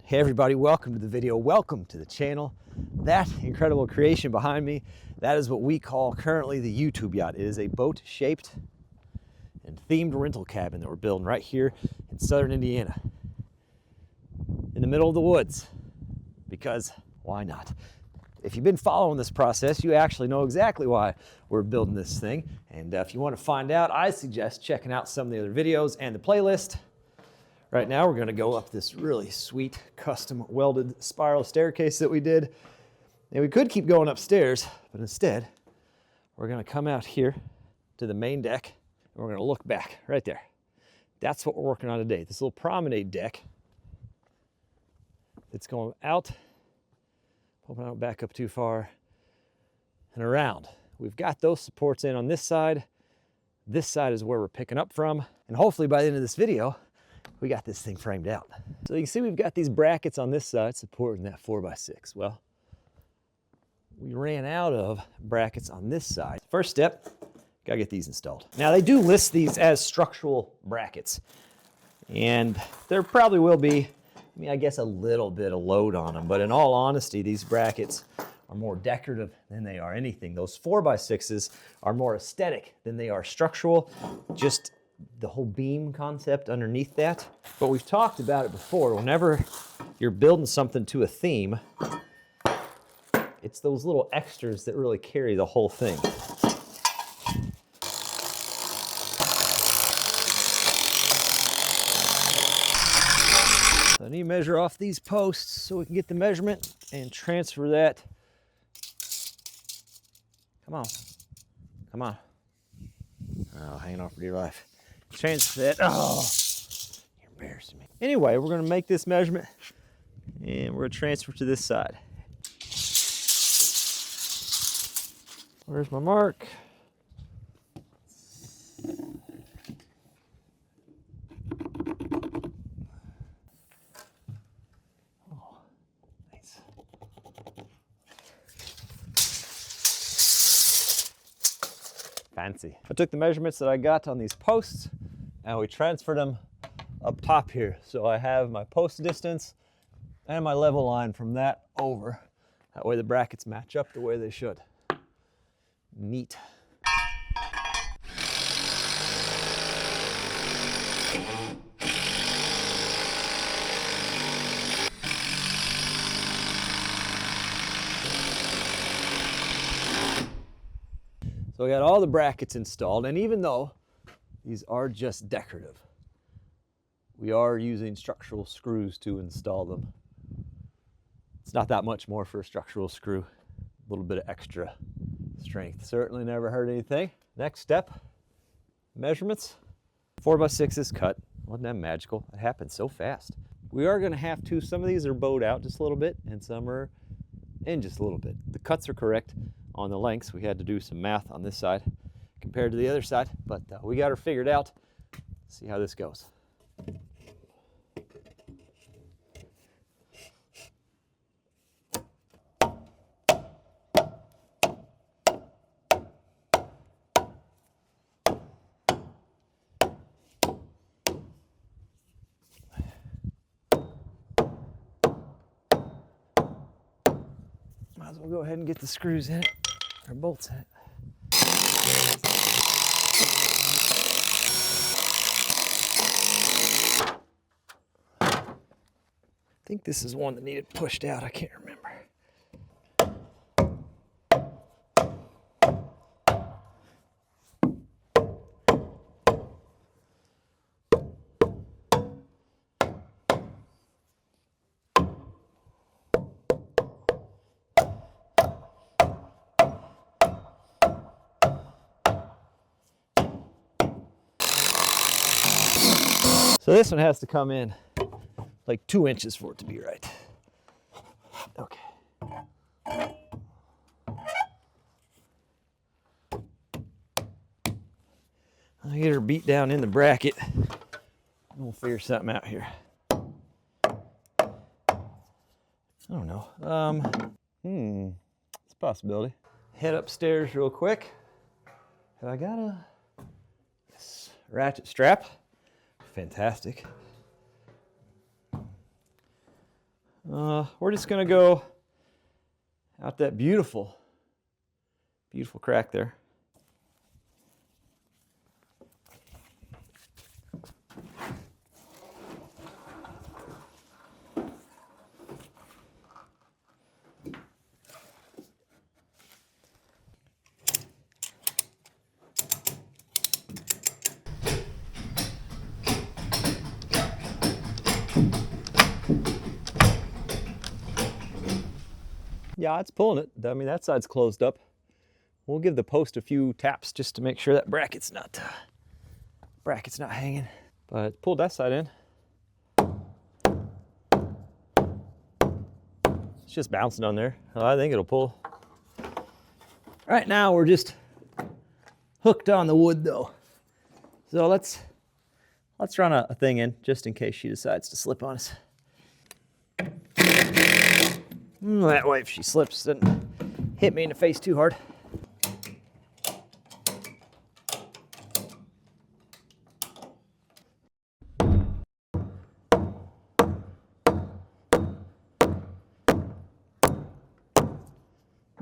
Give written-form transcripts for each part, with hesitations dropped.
Hey everybody, welcome to the video, welcome to the channel. That incredible creation behind me, that is what we call currently the YouTube yacht. It is a boat-shaped and themed rental cabin that we're building right here in southern Indiana, in the middle of the woods, because why not? If you've been following this process, you actually know exactly why we're building this thing. And if you want to find out, I suggest checking out some of the other videos and the playlist. Right now, we're going to go up this really sweet custom welded spiral staircase that we did. And we could keep going upstairs, but instead, we're going to come out here to the main deck, and we're going to look back right there. That's what we're working on today, this little promenade deck. It's going out, hoping I don't back up too far, and around. We've got those supports in on this side. This side is where we're picking up from. And hopefully by the end of this video, we got this thing framed out. So you can see we've got these brackets on this side supporting that 4x6. Well, we ran out of brackets on this side. First step, gotta get these installed. Now they do list these as structural brackets, and there probably will be, I guess a little bit of load on them, but in all honesty, these brackets are more decorative than they are anything. Those 4x6s are more aesthetic than they are structural, just the whole beam concept underneath that. But we've talked about it before. Whenever you're building something to a theme, it's those little extras that really carry the whole thing. So I need to measure off these posts so we can get the measurement and transfer that. Come on. Come on. Oh, hanging on for dear life. Transfer that. Oh, you're embarrassing me. Anyway, we're going to make this measurement and we're going to transfer to this side. Where's my mark? Oh, nice. Fancy. I took the measurements that I got on these posts and we transferred them up top here. So I have my post distance and my level line from that over. That way the brackets match up the way they should. Neat. So we got all the brackets installed, and even though these are just decorative, we are using structural screws to install them. It's not that much more for a structural screw. A little bit of extra strength. Certainly never hurt anything. Next step, measurements. 4x6 is cut. Wasn't that magical? It happened so fast. We are gonna have to, some of these are bowed out just a little bit, and some are in just a little bit. The cuts are correct on the lengths. We had to do some math on this side compared to the other side, but we got her figured out. See how this goes. Might as well go ahead and get the screws in it, or bolts in it. I think this is one that needed pushed out, I can't remember. So this one has to come in like 2 inches for it to be right. Okay. I'll get her beat down in the bracket and we'll figure something out here. I don't know. It's a possibility. Head upstairs real quick. Have I got a ratchet strap? Fantastic. We're just gonna go out that beautiful, beautiful crack there. Yeah, it's pulling it. I mean, that side's closed up. We'll give the post a few taps just to make sure that bracket's not hanging. But pull that side in. It's just bouncing on there. I think it'll pull. Right now we're just hooked on the wood though. So let's run a thing in just in case she decides to slip on us. That way if she slips, doesn't hit me in the face too hard.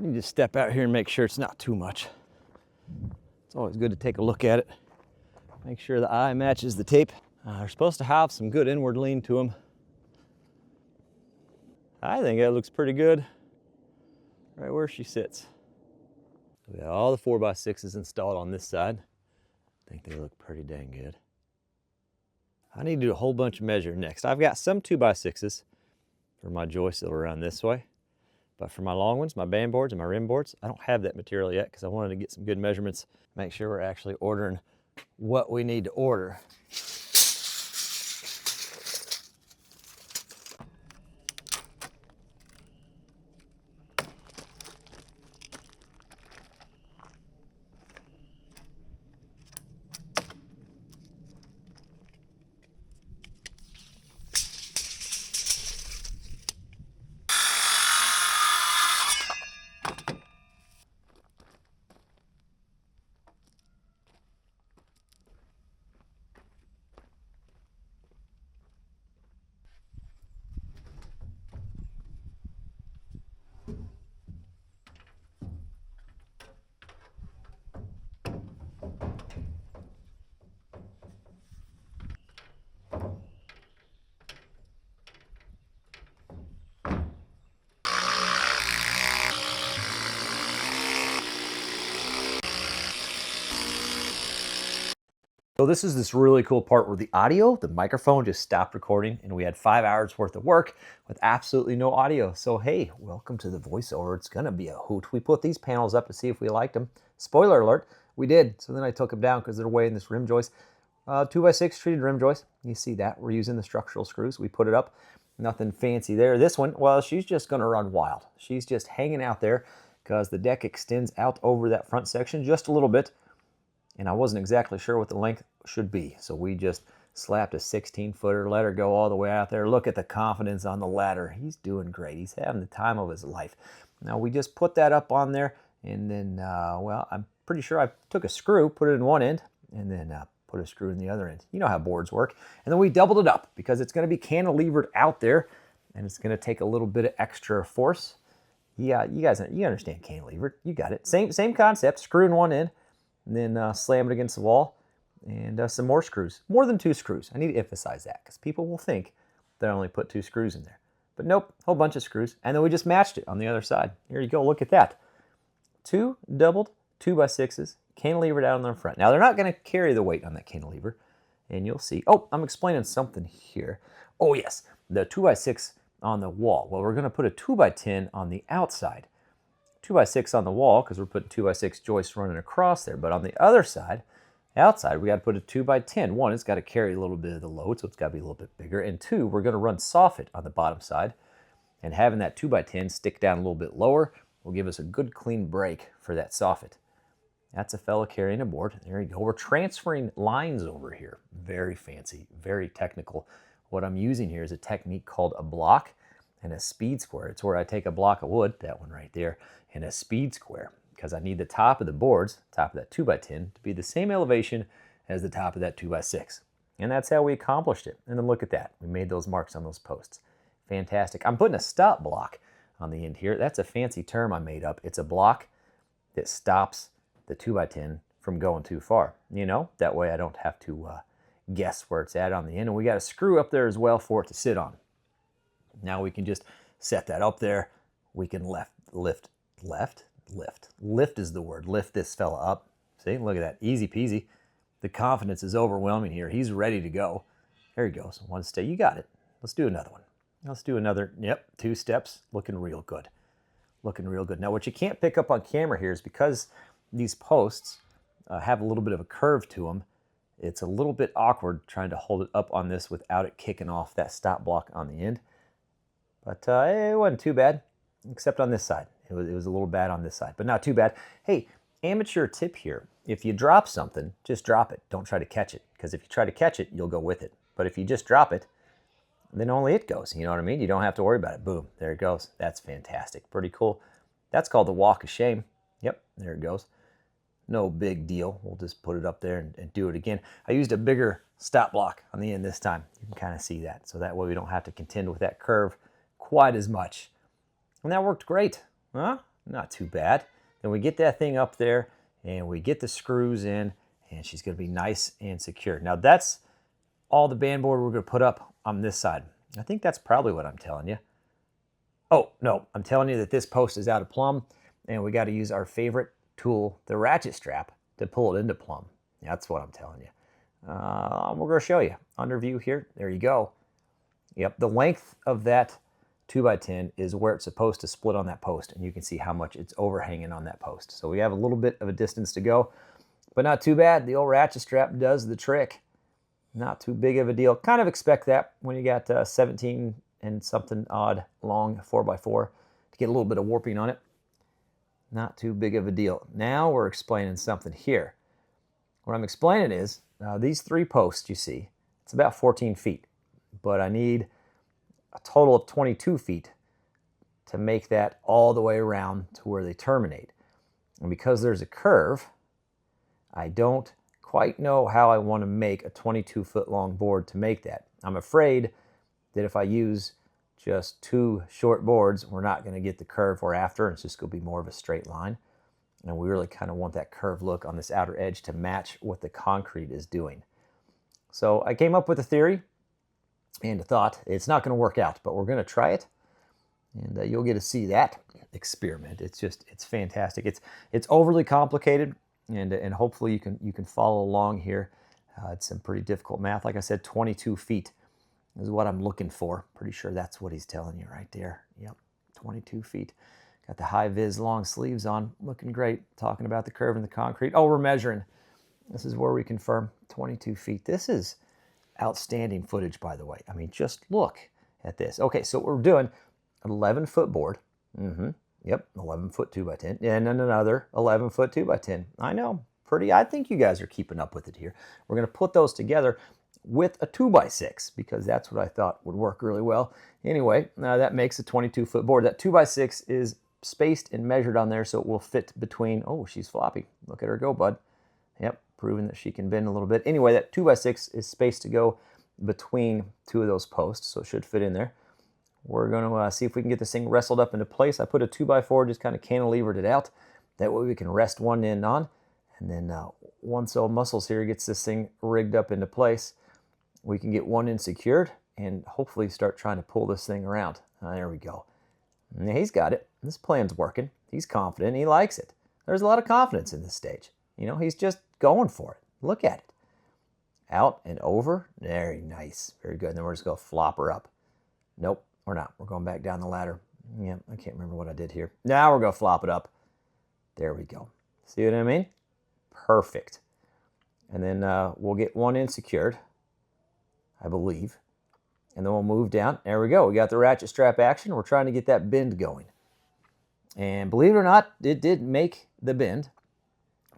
You just step out here and make sure it's not too much. It's always good to take a look at it. Make sure the eye matches the tape. They're supposed to have some good inward lean to them. I think that looks pretty good right where she sits. We got all the 4x6s installed on this side. I think they look pretty dang good. I need to do a whole bunch of measuring next. I've got some 2x6s for my joists that'll run this way. But for my long ones, my band boards and my rim boards, I don't have that material yet because I wanted to get some good measurements, make sure we're actually ordering what we need to order. So this is this really cool part where the microphone just stopped recording and we had 5 hours worth of work with absolutely no audio. So hey, welcome to the voiceover. It's gonna be a hoot. We put these panels up to see if we liked them. Spoiler alert, we did. So then I took them down because they're way in this rim joist. 2x6 treated rim joist. You see that? We're using the structural screws. We put it up. Nothing fancy there. This one, well, she's just gonna run wild. She's just hanging out there because the deck extends out over that front section just a little bit. And I wasn't exactly sure what the length should be. So we just slapped a 16-footer, let her go all the way out there. Look at the confidence on the ladder. He's doing great. He's having the time of his life. Now we just put that up on there and then, well, I'm pretty sure I took a screw, put it in one end, and then put a screw in the other end. You know how boards work. And then we doubled it up because it's gonna be cantilevered out there and it's gonna take a little bit of extra force. Yeah, you understand cantilevered. You got it. Same concept, screw in one end, and then slam it against the wall, and some more screws. More than 2 screws. I need to emphasize that because people will think that I only put 2 screws in there. But nope, a whole bunch of screws. And then we just matched it on the other side. Here you go, look at that. 2 doubled 2x6s, cantilevered out on the front. Now they're not gonna carry the weight on that cantilever, and you'll see. Oh, I'm explaining something here. Oh yes, the 2x6 on the wall. Well, we're gonna put a 2x10 on the outside. 2x6 on the wall because we're putting 2x6 joists running across there. But on the other side, outside, we got to put a 2x10. One, it's got to carry a little bit of the load, so it's got to be a little bit bigger. And 2, we're going to run soffit on the bottom side. And having that 2x10 stick down a little bit lower will give us a good clean break for that soffit. That's a fella carrying a board. There you go. We're transferring lines over here. Very fancy, very technical. What I'm using here is a technique called a block and a speed square. It's where I take a block of wood, that one right there, and a speed square, because I need the top of the boards, top of that 2x10, to be the same elevation as the top of that 2x6. And that's how we accomplished it. And then look at that. We made those marks on those posts. Fantastic. I'm putting a stop block on the end here. That's a fancy term I made up. It's a block that stops the 2x10 from going too far. You know, that way I don't have to guess where it's at on the end. And we got a screw up there as well for it to sit on. Now we can just set that up there. We can lift is the word. Lift this fella up. See, look at that, easy peasy. The confidence is overwhelming here. He's ready to go. There he goes, one step, you got it. Let's do another one. Let's do another, yep, 2 steps, looking real good. Looking real good. Now what you can't pick up on camera here is because these posts have a little bit of a curve to them, it's a little bit awkward trying to hold it up on this without it kicking off that stop block on the end. But it wasn't too bad, except on this side. It was a little bad on this side, but not too bad. Hey, amateur tip here. If you drop something, just drop it. Don't try to catch it, because if you try to catch it, you'll go with it. But if you just drop it, then only it goes. You know what I mean? You don't have to worry about it. Boom, there it goes. That's fantastic. Pretty cool. That's called the walk of shame. Yep, there it goes. No big deal. We'll just put it up there and do it again. I used a bigger stop block on the end this time. You can kind of see that. So that way we don't have to contend with that curve quite as much. And that worked great. Huh? Not too bad. Then we get that thing up there and we get the screws in and she's going to be nice and secure. Now that's all the band board we're going to put up on this side. I think that's probably what I'm telling you. Oh, no, I'm telling you that this post is out of plumb and we got to use our favorite tool, the ratchet strap, to pull it into plumb. That's what I'm telling you. We're going to show you. Under view here, there you go. Yep, the length of that 2x10 is where it's supposed to split on that post, and you can see how much it's overhanging on that post. So we have a little bit of a distance to go, but not too bad. The old ratchet strap does the trick. Not too big of a deal. Kind of expect that when you got 17 and something odd long 4x4 to get a little bit of warping on it. Not too big of a deal. Now we're explaining something here. What I'm explaining is these 3 posts you see, it's about 14 feet, but I need a total of 22 feet to make that all the way around to where they terminate. And because there's a curve, I don't quite know how I want to make a 22-foot long board to make that. I'm afraid that if I use just 2 short boards, we're not going to get the curve we're after. It's just going to be more of a straight line. And we really kind of want that curved look on this outer edge to match what the concrete is doing. So I came up with a theory and a thought. It's not going to work out, but we're going to try it. And you'll get to see that experiment. It's fantastic. It's overly complicated, and hopefully you can follow along here. It's some pretty difficult math. Like I said, 22 feet is what I'm looking for. Pretty sure that's what he's telling you right there. Yep, 22 feet. Got the high-vis long sleeves on, looking great. Talking about the curve in the concrete. Oh, we're measuring. This is where we confirm 22 feet. This is outstanding footage, by the way. I mean, just look at this. Okay, so what we're doing, an 11-foot board. Yep, 11-foot 2x10, and then another 11-foot 2x10. I know, I think you guys are keeping up with it here. We're going to put those together with a 2x6 because that's what I thought would work really well. Anyway, that makes a 22-foot board. That 2x6 is spaced and measured on there so it will fit between. Oh, she's floppy. Look at her go, bud. Yep, proving that she can bend a little bit. Anyway, that 2x6 is spaced to go between 2 of those posts, so it should fit in there. We're going to see if we can get this thing wrestled up into place. I put a 2x4, just kind of cantilevered it out. That way we can rest one end on. And then once old Muscles here gets this thing rigged up into place, we can get one end secured and hopefully start trying to pull this thing around. There we go. And he's got it. This plan's working. He's confident. He likes it. There's a lot of confidence in this stage. You know, he's just going for it. Look at it. Out and over. Very nice. Very good. And then we're just going to flop her up. Nope. We're not. We're going back down the ladder. Yeah, I can't remember what I did here. Now we're going to flop it up. There we go. See what I mean? Perfect. And then we'll get one end secured, I believe. And then we'll move down. There we go. We got the ratchet strap action. We're trying to get that bend going. And believe it or not, it did make the bend.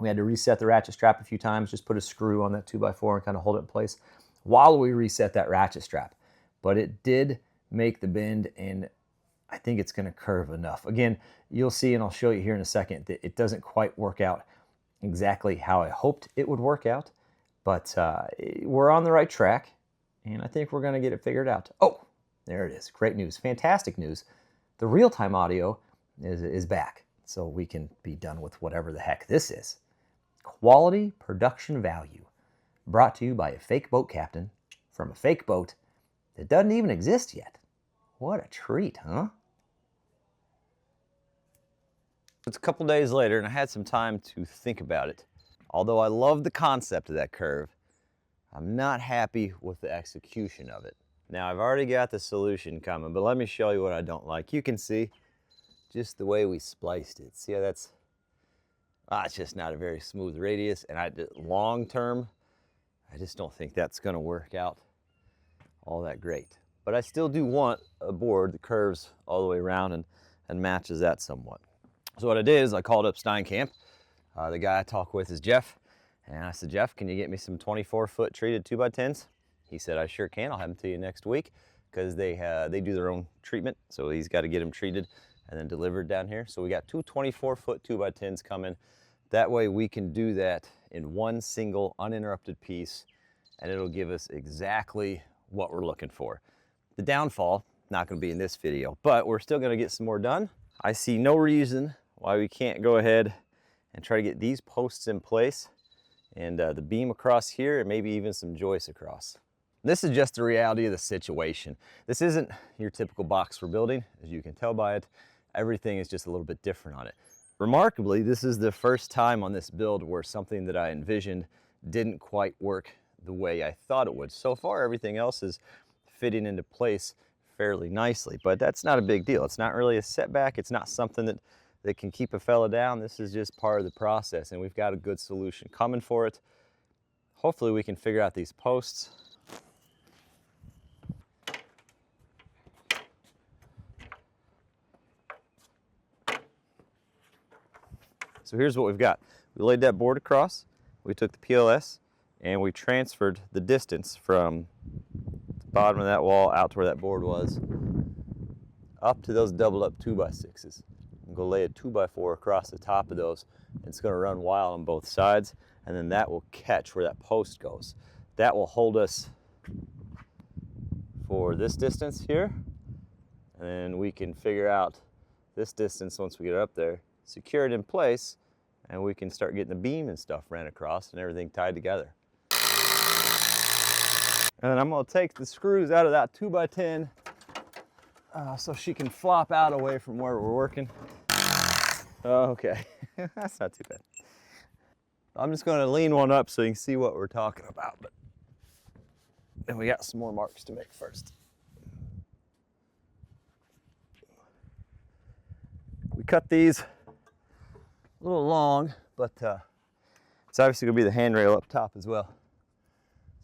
We had to reset the ratchet strap a few times, just put a screw on that 2x4 and kind of hold it in place while we reset that ratchet strap. But it did make the bend, and I think it's going to curve enough. Again, you'll see, and I'll show you here in a second, that it doesn't quite work out exactly how I hoped it would work out, but we're on the right track, and I think we're going to get it figured out. Oh, There it is. Great news. Fantastic news. The real-time audio is back, so we can be done with whatever the heck this is. Quality production value, brought to you by a fake boat captain from a fake boat that doesn't even exist yet. What a treat, huh? It's a couple days later, and I had some time to think about it. Although I love the concept of that curve, I'm not happy with the execution of it. Now, I've already got the solution coming, but let me show you what I don't like. You can see just the way we spliced it. See how that's, it's just not a very smooth radius, and long term, I just don't think that's gonna work out all that great. But I still do want a board that curves all the way around and matches that somewhat. So what I did is I called up Steinkamp. The guy I talk with is Jeff, and I said, Jeff, can you get me some 24-foot treated 2x10s? He said, I sure can. I'll have them to you next week, because they do their own treatment, so he's got to get them treated and then delivered down here. So we got two 24-foot 2x10s coming. That way we can do that in one single uninterrupted piece, and it'll give us exactly what we're looking for. The downfall, not going to be in this video, but we're still going to get some more done. I see no reason why we can't go ahead and try to get these posts in place, and the beam across here, and maybe even some joists across. This is just the reality of the situation. This isn't your typical box for building. As you can tell by it, everything is just a little bit different on it. Remarkably, this is the first time on this build where something that I envisioned didn't quite work the way I thought it would. So far, everything else is fitting into place fairly nicely, but that's not a big deal. It's not really a setback. It's not something that can keep a fella down. This is just part of the process, and we've got a good solution coming for it. Hopefully we can figure out these posts. So here's what we've got. We laid that board across, we took the PLS, and we transferred the distance from the bottom of that wall out to where that board was, up to those doubled up 2x6s. I'm gonna lay a 2x4 across the top of those. It's gonna run wild on both sides, and then that will catch where that post goes. That will hold us for this distance here, and then we can figure out this distance once we get it up there, secure it in place, and we can start getting the beam and stuff ran across and everything tied together. And then I'm gonna take the screws out of that 2x10 so she can flop out away from where we're working. Okay, that's not too bad. I'm just gonna lean one up so you can see what we're talking about, but then we got some more marks to make first. We cut these a little long, but it's obviously gonna be the handrail up top as well.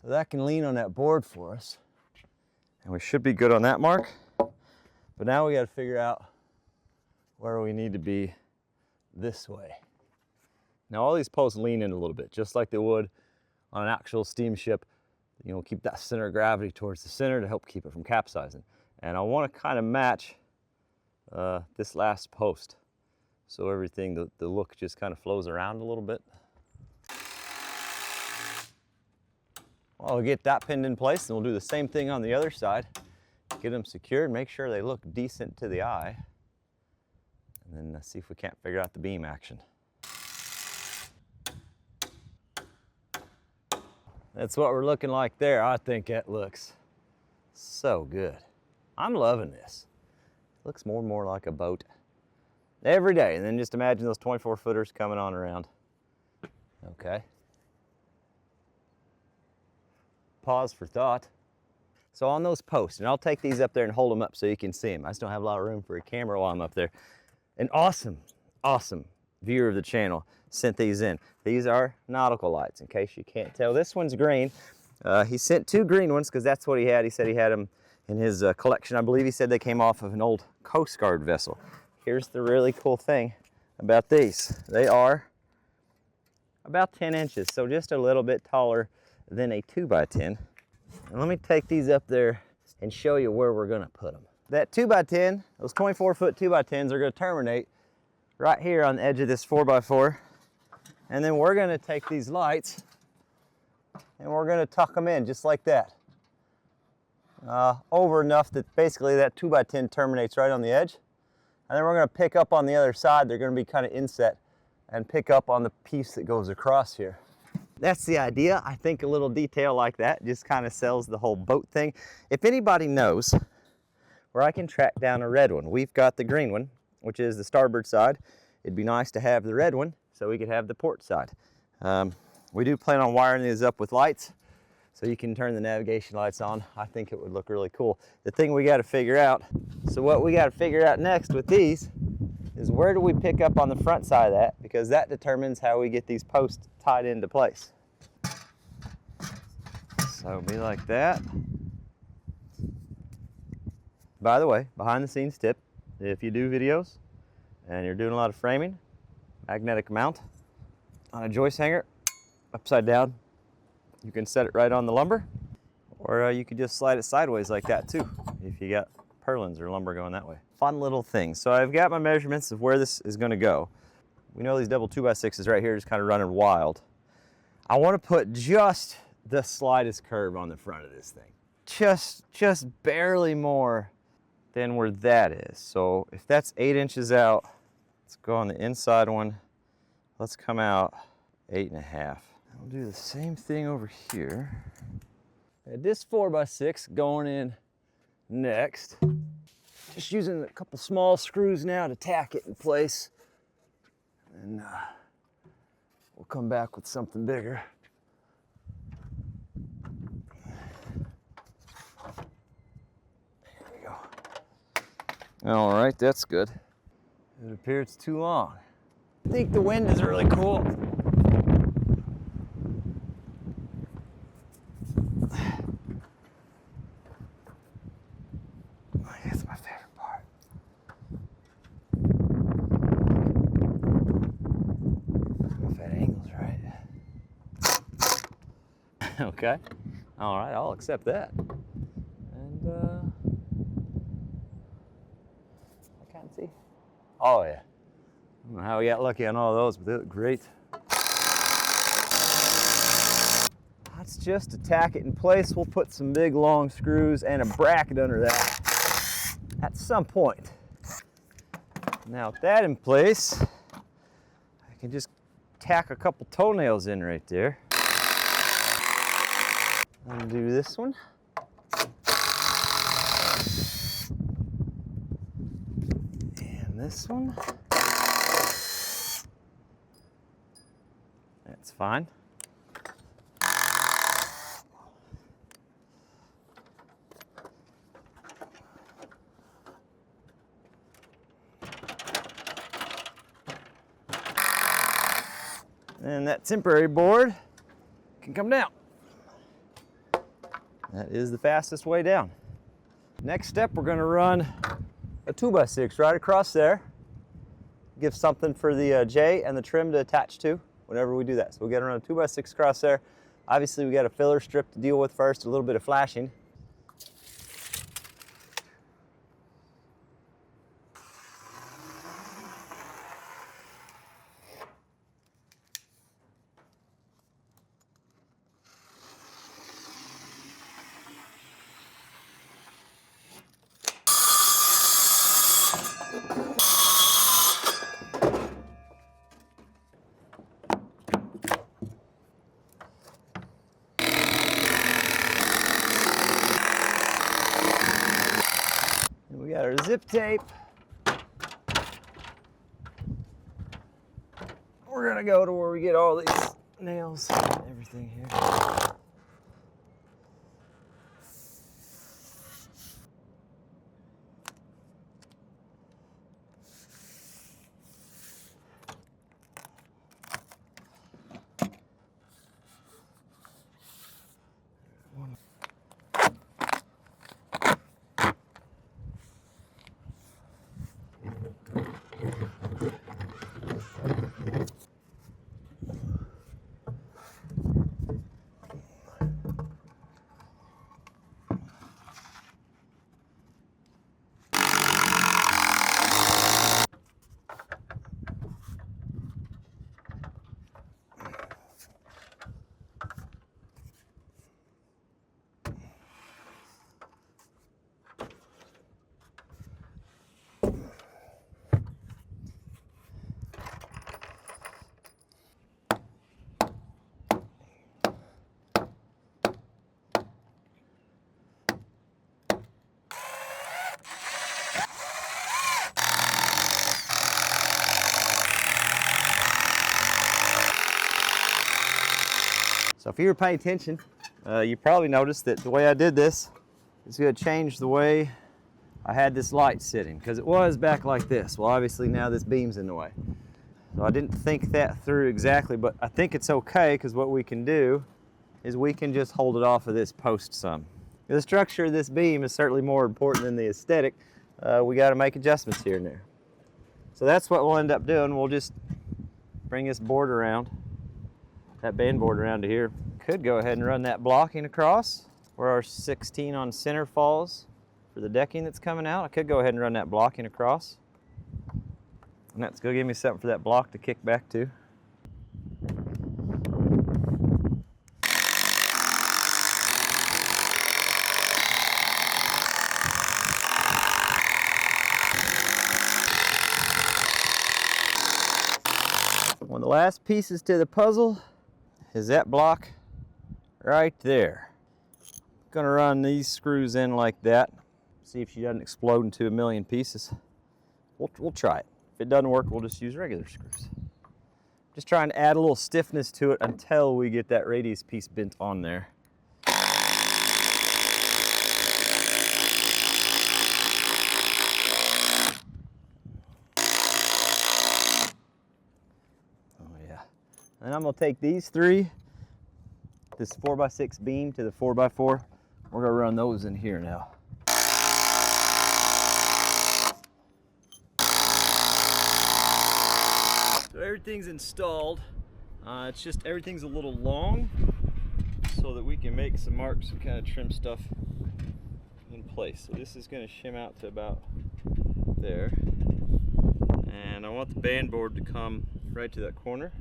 So that can lean on that board for us. And we should be good on that mark. But now we gotta figure out where we need to be this way. Now all these posts lean in a little bit, just like they would on an actual steamship. You know, keep that center of gravity towards the center to help keep it from capsizing. And I wanna kind of match this last post. So everything, the look just kind of flows around a little bit. Well, we'll get that pinned in place, and we'll do the same thing on the other side. Get them secured, make sure they look decent to the eye, and then see if we can't figure out the beam action. That's what we're looking like there. I think that looks so good. I'm loving this. Looks more and more like a boat every day. And then just imagine those 24-footers coming on around. Okay. Pause for thought. So on those posts, and I'll take these up there and hold them up so you can see them. I just don't have a lot of room for a camera while I'm up there. An awesome, awesome viewer of the channel sent these in. These are nautical lights, in case you can't tell. This one's green. He sent two green ones because that's what he had. He said he had them in his collection. I believe he said they came off of an old Coast Guard vessel. Here's the really cool thing about these. They are about 10 inches, so just a little bit taller than a 2x10. And let me take these up there and show you where we're gonna put them. That 2x10, those 24-foot 2x10s are gonna terminate right here on the edge of this 4x4. And then we're gonna take these lights and we're gonna tuck them in just like that. over enough that basically that 2x10 terminates right on the edge. And then we're going to pick up on the other side. They're going to be kind of inset and pick up on the piece that goes across here. That's the idea. I think a little detail like that just kind of sells the whole boat thing. If anybody knows where I can track down a red one, we've got the green one, which is the starboard side. It'd be nice to have the red one so we could have the port side. We do plan on wiring these up with lights so you can turn the navigation lights on. I think it would look really cool. The thing we got to figure out, so what we got to figure out next with these is where do we pick up on the front side of that, because that determines how we get these posts tied into place. So it'll be like that. By the way, behind the scenes tip, if you do videos and you're doing a lot of framing, magnetic mount on a joist hanger, upside down. You can set it right on the lumber, or you could just slide it sideways like that too, if you got purlins or lumber going that way. Fun little thing. So I've got my measurements of where this is gonna go. We know these double 2x6s right here just kind of running wild. I wanna put just the slightest curve on the front of this thing. Just barely more than where that is. So if that's 8 inches out, let's go on the inside one. Let's come out 8.5. We'll do the same thing over here. And this 4x6 going in next. Just using a couple small screws now to tack it in place. And we'll come back with something bigger. There we go. All right, that's good. It appears it's too long. I think the wind is really cool. That's my favorite part. If that angle's right. Okay. All right, I'll accept that. And I can't see. Oh yeah. I don't know how we got lucky on all those, but they look great. That's just to tack it in place. We'll put some big long screws and a bracket under that at some point. Now with that in place, I can just tack a couple toenails in right there. Undo this one. And this one. That's fine. And that temporary board can come down. That is the fastest way down. Next step, we're going to run a 2x6 right across there. Give something for the J and the trim to attach to whenever we do that. So we'll get around a 2x6 across there. Obviously, we got a filler strip to deal with first, a little bit of flashing. We got our zip tape. We're gonna go to where we get all these nails and everything here. if you were paying attention, you probably noticed that the way I did this is going to change the way I had this light sitting, because it was back like this. Well, obviously now this beam's in the way. So I didn't think that through exactly, but I think it's okay, because what we can do is we can just hold it off of this post some. The structure of this beam is certainly more important than the aesthetic. We got to make adjustments here and there. So that's what we'll end up doing. We'll just bring this board around, that band board around to here. Could go ahead and run that blocking across where our 16 on center falls for the decking that's coming out. I could go ahead and run that blocking across. And that's going to give me something for that block to kick back to. One of the last pieces to the puzzle is that block right there. Gonna run these screws in like that. See if she doesn't explode into a million pieces. We'll try it. If it doesn't work, we'll just use regular screws. Just trying to add a little stiffness to it until we get that radius piece bent on there. And I'm gonna take these three, this 4x6 beam to the 4x4. We're gonna run those in here now. So everything's installed. It's just everything's a little long so that we can make some marks and kind of trim stuff in place. So this is gonna shim out to about there. And I want the band board to come right to that corner.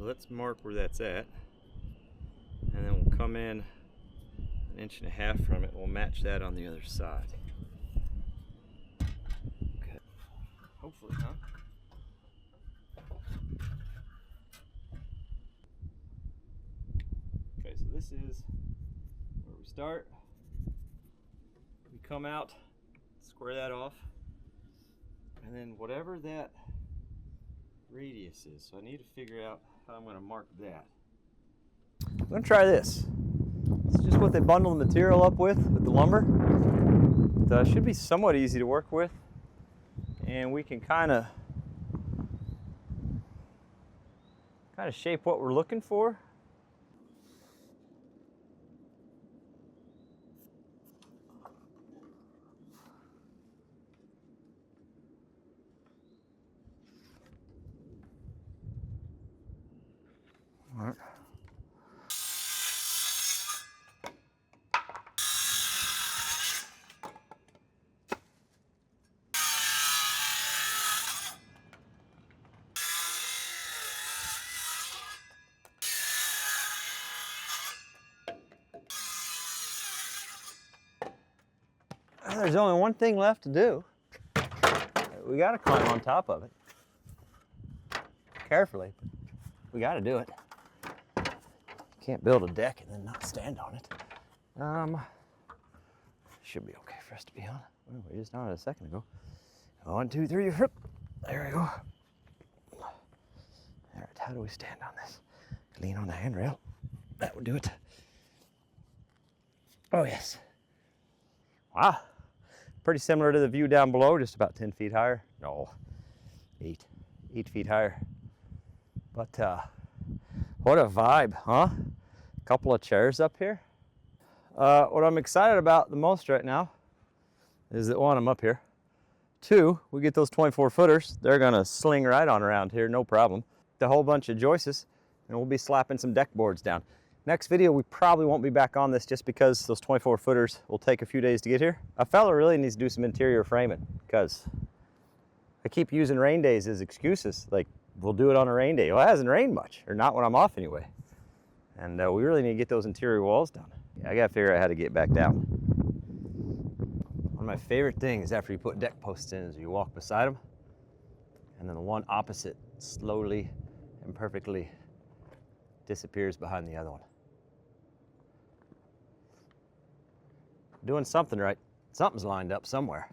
Let's mark where that's at, and then we'll come in 1.5 inches from it. We'll match that on the other side. Okay. Hopefully, huh? Okay, so this is where we start. We come out, square that off, and then whatever that radius is, so I need to figure out how I'm going to mark that. I'm going to try this. It's just what they bundle the material up with the lumber. It should be somewhat easy to work with, and we can kind of shape what we're looking for. All right. There's only one thing left to do. We got to climb on top of it. Carefully, but we got to do it. Can't build a deck and then not stand on it. Should be okay for us to be on. Well, we just on it a second ago. 1, 2, 3, there we go. All right, how do we stand on this? Lean on the handrail. That would do it. Oh yes. Wow. Pretty similar to the view down below, just about 10 feet higher. No, 8 feet higher. But what a vibe, huh? A couple of chairs up here. What I'm excited about the most right now is that 1, I'm up here. 2, we get those 24 footers. They're gonna sling right on around here, no problem. A whole bunch of joists, and we'll be slapping some deck boards down. Next video, we probably won't be back on this just because those 24 footers will take a few days to get here. A fella really needs to do some interior framing, because I keep using rain days as excuses. Like, we'll do it on a rain day. Well, it hasn't rained much, or not when I'm off anyway. And we really need to get those interior walls done. Yeah, I gotta figure out how to get back down. One of my favorite things after you put deck posts in is you walk beside them, and then the one opposite slowly and perfectly disappears behind the other one. Doing something right. Something's lined up somewhere.